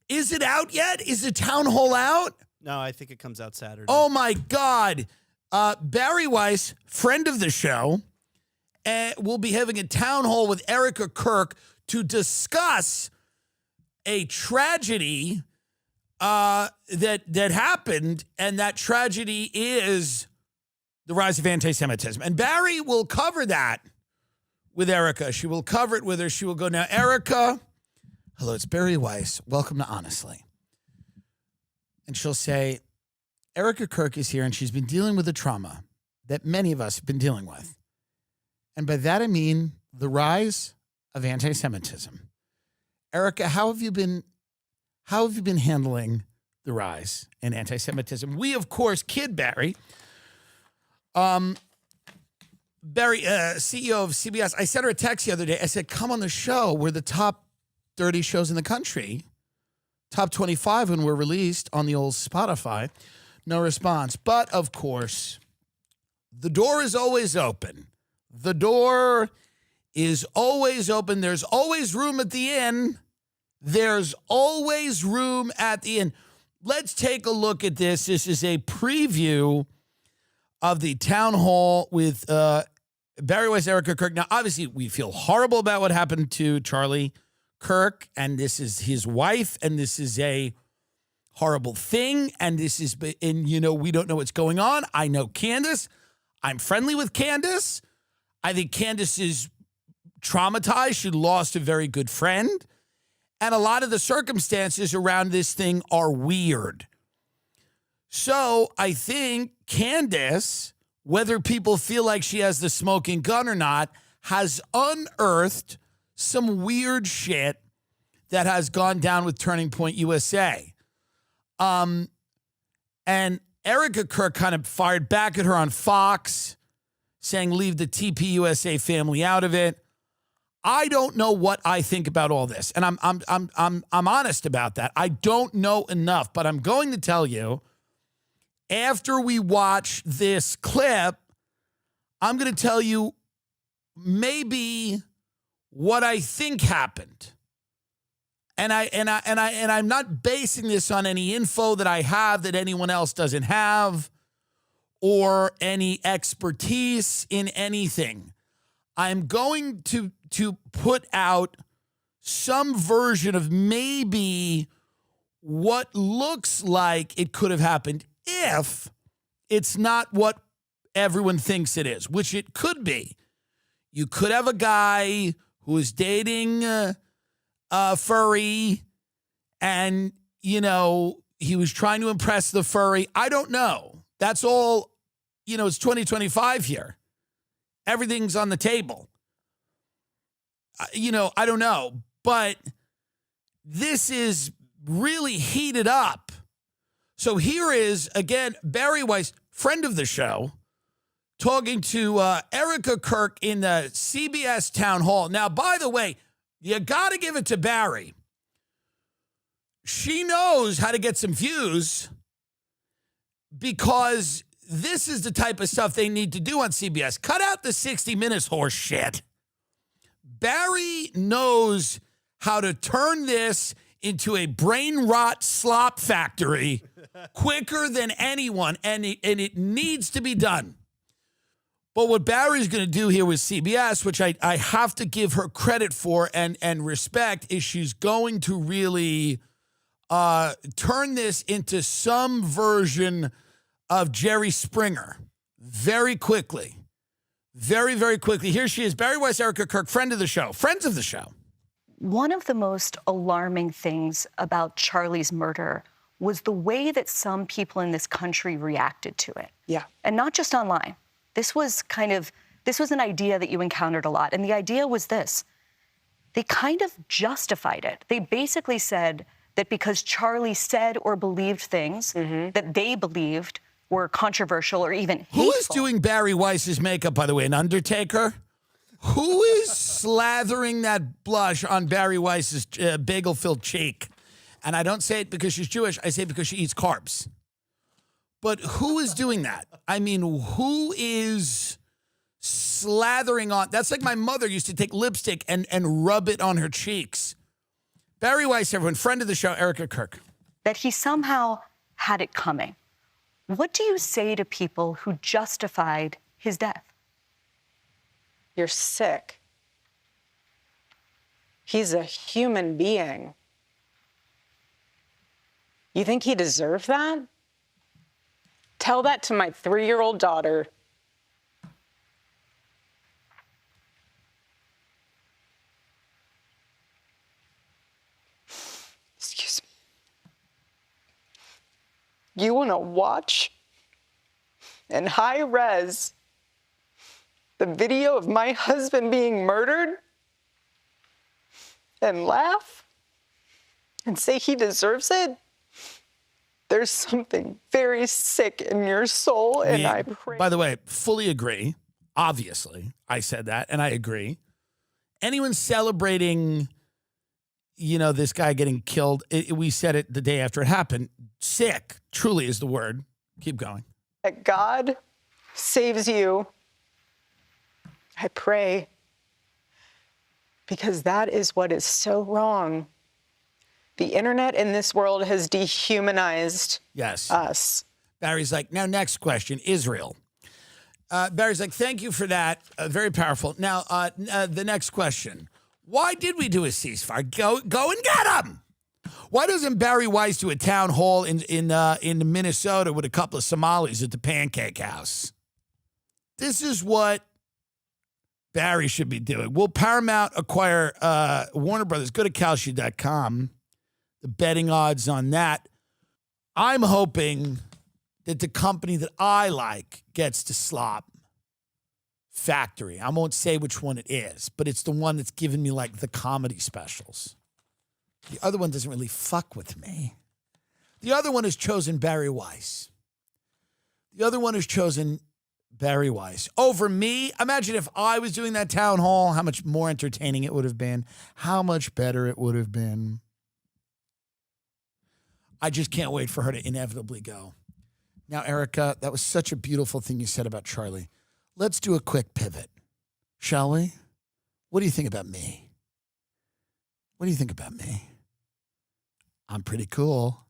Is it out yet? Is the town hall out? No, I think it comes out Saturday. Oh, my God. Bari Weiss, friend of the show, will be having a town hall with Erica Kirk to discuss a tragedy that happened, and that tragedy is the rise of anti-Semitism. And Bari will cover that with Erica. She will cover it with her. She will go, now, Erica, hello, it's Bari Weiss. Welcome to Honestly. And she'll say, Erica Kirk is here, and she's been dealing with a trauma that many of us have been dealing with. And by that, I mean the rise of anti-Semitism. Erica, how have you been handling the rise in anti-Semitism? We, of course, kid Bari. Bari, CEO of CBS, I sent her a text the other day. I said, come on the show. We're the top 30 shows in the country. Top 25 when we're released on the old Spotify. No response. But, of course, the door is always open. The door is always open. There's always room at the inn. There's always room at the inn. Let's take a look at this. This is a preview of the town hall with Bari Weiss, Erica Kirk. Now, obviously, we feel horrible about what happened to Charlie Kirk, and this is his wife, and this is a horrible thing, and we don't know what's going on. I know Candace. I'm friendly with Candace. I think Candace is traumatized. She lost a very good friend, and a lot of the circumstances around this thing are weird. So I think Candace, whether people feel like she has the smoking gun or not, has unearthed some weird shit that has gone down with Turning Point USA. And Erica Kirk kind of fired back at her on Fox, saying leave the TPUSA family out of it. I don't know what I think about all this, and I'm honest about that. I don't know enough, but I'm going to tell you, after we watch this clip, I'm going to tell you maybe what I think happened. And I'm not basing this on any info that I have that anyone else doesn't have or any expertise in anything. I'm going to put out some version of maybe what looks like it could have happened if it's not what everyone thinks it is, which it could be. You could have a guy who is dating a furry and, he was trying to impress the furry. I don't know. That's all, it's 2025 here. Everything's on the table. I don't know. But this is really heated up. So here is, again, Bari Weiss, friend of the show, talking to Erica Kirk in the CBS town hall. Now, by the way, you got to give it to Bari. She knows how to get some views because this is the type of stuff they need to do on CBS. Cut out the 60 Minutes horse shit. Bari knows how to turn this into a brain rot slop factory quicker than anyone, and it needs to be done. But what Bari's going to do here with CBS, which I have to give her credit for and respect, is she's going to really turn this into some version of Jerry Springer very quickly. Very, very quickly. Here she is, Bari Weiss, Erica Kirk, friends of the show. One of the most alarming things about Charlie's murder was the way that some people in this country reacted to it. Yeah. And not just online. This was an idea that you encountered a lot. And the idea was this. They kind of justified it. They basically said that because Charlie said or believed things that they believed were controversial or even hateful. Who is doing Bari Weiss's makeup, by the way, an Undertaker? Who is slathering that blush on Bari Weiss's bagel-filled cheek? And I don't say it because she's Jewish. I say it because she eats carbs. But who is doing that? I mean, who is slathering on? That's like my mother used to take lipstick and rub it on her cheeks. Bari Weiss, everyone, friend of the show, Erica Kirk. that he somehow had it coming. What do you say to people who justified his death? You're sick. He's a human being. You think he deserved that? Tell that to my 3-year-old daughter. Excuse me. You want to watch in high res the video of my husband being murdered and laugh and say he deserves it? There's something very sick in your soul, and I pray. By the way, fully agree. Obviously, I said that, and I agree. Anyone celebrating, this guy getting killed, we said it the day after it happened. Sick, truly is the word. Keep going. That God saves you. I pray, because that is what is so wrong. The internet in this world has dehumanized us. Barry's like, now next question, Israel. Barry's like, thank you for that. Very powerful. Now, the next question. Why did we do a ceasefire? Go and get him. Why doesn't Bari Weiss do a town hall in Minnesota with a couple of Somalis at the Pancake House? This is what Bari should be doing. Will Paramount acquire Warner Brothers? Go to Kalshi.com. The betting odds on that. I'm hoping that the company that I like gets to slop factory. I won't say which one it is, but it's the one that's given me like the comedy specials. The other one doesn't really fuck with me. The other one has chosen Bari Weiss. Bari Weiss over me. Imagine if I was doing that town hall, how much more entertaining it would have been, how much better it would have been. I just can't wait for her to inevitably go. Now, Erica, that was such a beautiful thing you said about Charlie. Let's do a quick pivot, shall we? What do you think about me? I'm pretty cool.